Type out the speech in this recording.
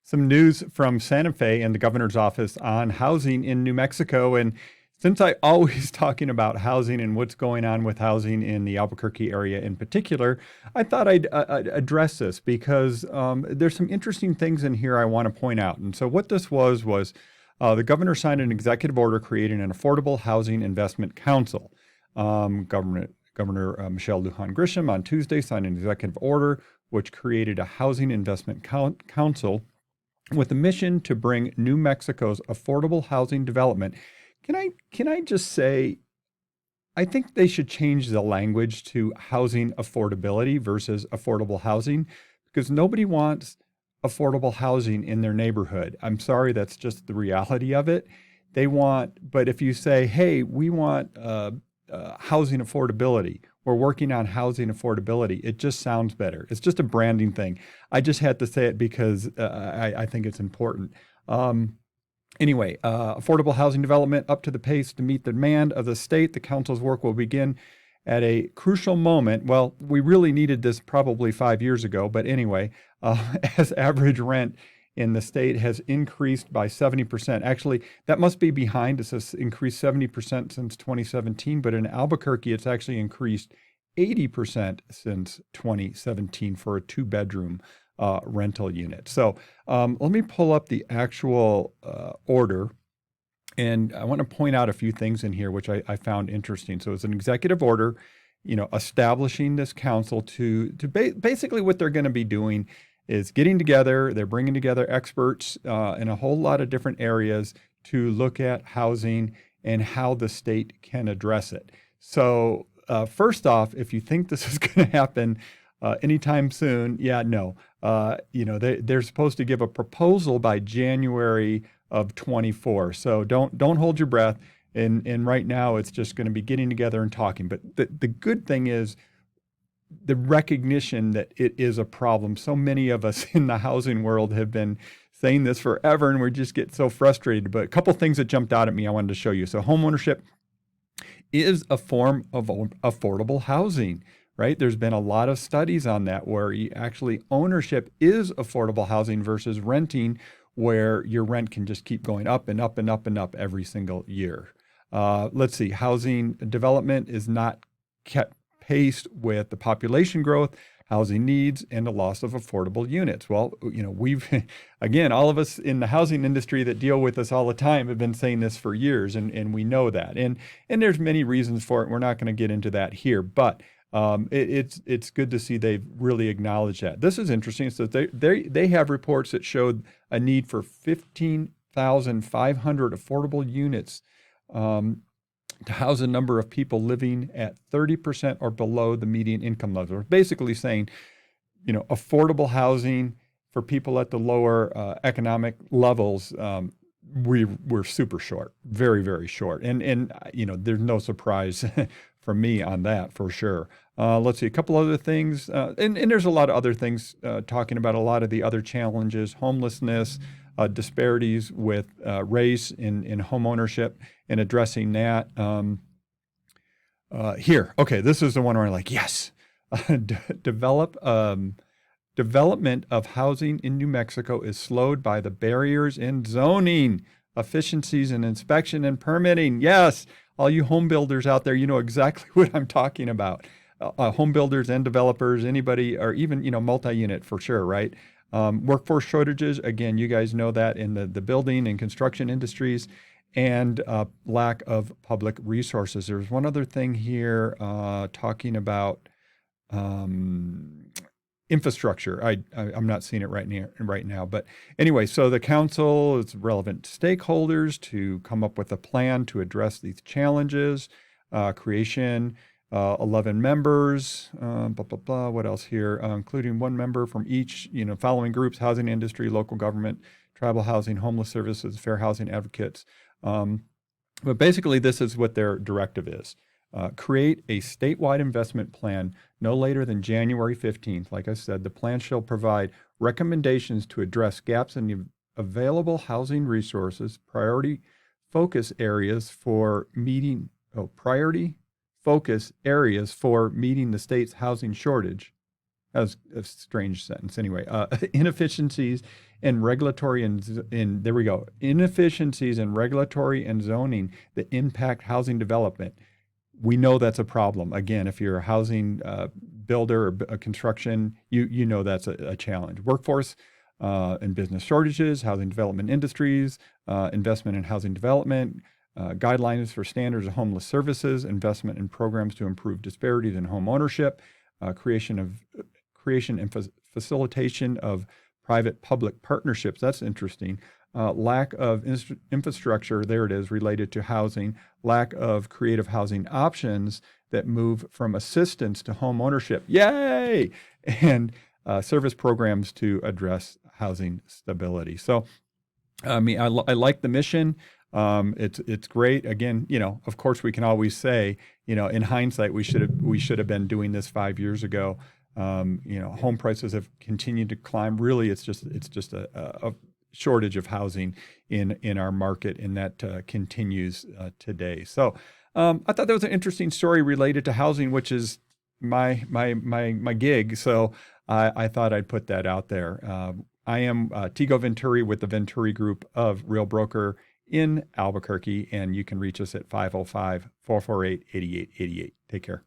some news from Santa Fe and the governor's office on housing in New Mexico. And since I always talking about housing and what's going on with housing in the Albuquerque area in particular, I thought I'd address this because there's some interesting things in here I want to point out. And so what this was the governor signed an executive order creating an affordable housing investment council. Governor Michelle Lujan Grisham on Tuesday signed an executive order which created a housing investment council with a mission to bring New Mexico's affordable housing development. Can I just say, I think they should change the language to housing affordability versus affordable housing, because nobody wants affordable housing in their neighborhood. I'm sorry, that's just the reality of it. But if you say, hey, we want housing affordability, we're working on housing affordability, it just sounds better. It's just a branding thing. I just had to say it because I think it's important. Anyway, affordable housing development up to the pace to meet the demand of the state. The council's work will begin at a crucial moment. Well, we really needed this probably 5 years ago, but anyway, as average rent in the state has increased by 70%. Actually, that must be behind. It says increased 70% since 2017, but in Albuquerque, it's actually increased 80% since 2017 for a two-bedroom rental unit. So let me pull up the actual order. And I want to point out a few things in here, which I found interesting. So it's an executive order, establishing this council to basically what they're going to be doing is getting together. They're bringing together experts in a whole lot of different areas to look at housing and how the state can address it. So first off, if you think this is going to happen anytime soon, no. They're supposed to give a proposal by January of 24. So don't hold your breath. And right now, it's just going to be getting together and talking. But the good thing is the recognition that it is a problem. So many of us in the housing world have been saying this forever, and we just get so frustrated. But a couple things that jumped out at me I wanted to show you. So homeownership is a form of affordable housing, right? There's been a lot of studies on that where actually ownership is affordable housing versus renting, where your rent can just keep going up and up and up and up every single year. Let's see, housing development is not kept paced with the population growth, housing needs, and the loss of affordable units. Well, we've, again, all of us in the housing industry that deal with this all the time have been saying this for years, and we know that. And there's many reasons for it. We're not going to get into that here, but it's good to see they've really acknowledged that. This is interesting. So they have reports that showed a need for 15,500 affordable units to house a number of people living at 30% or below the median income level. Basically saying, affordable housing for people at the lower economic levels, we're super short, very, very short. And there's no surprise for me on that for sure. Let's see, a couple other things. And there's a lot of other things talking about a lot of the other challenges, homelessness, disparities with race in home ownership and addressing that. Here, okay, this is the one where I'm like, yes, development of housing in New Mexico is slowed by the barriers in zoning, efficiencies in inspection and permitting. Yes, all you home builders out there, you know exactly what I'm talking about. Home builders and developers, anybody, or even, multi-unit for sure, right? Workforce shortages, again, you guys know that in the building and construction industries, and lack of public resources. There's one other thing here talking about infrastructure. I'm not seeing it right now. But anyway, so the council is relevant stakeholders to come up with a plan to address these challenges. Creation, 11 members, what else here? Including one member from each, following groups: housing industry, local government, tribal housing, homeless services, fair housing advocates. But basically, this is what their directive is. Create a statewide investment plan no later than January 15th. Like I said, the plan shall provide recommendations to address gaps in the available housing resources, priority focus areas for meeting the state's housing shortage, That was a strange sentence. Anyway, inefficiencies in regulatory and there we go. Inefficiencies in regulatory and zoning that impact housing development. We know that's a problem. Again, if you're a housing builder or a construction, you know that's a challenge. Workforce and business shortages, housing development industries, investment in housing development, guidelines for standards of homeless services, investment in programs to improve disparities in home ownership, creation and facilitation of private-public partnerships. That's interesting. Lack of infrastructure, there it is, related to housing, lack of creative housing options that move from assistance to home ownership. Yay! And service programs to address housing stability. So, I mean, I like the mission. It's great. Again, of course, we can always say, in hindsight, we should have been doing this 5 years ago. Home prices have continued to climb. Really, it's just a shortage of housing in our market, and that continues today. So, I thought that was an interesting story related to housing, which is my gig. So, I thought I'd put that out there. I am Tigo Venturi with the Venturi Group of Real Broker in Albuquerque, and you can reach us at 505-448-8888. Take care.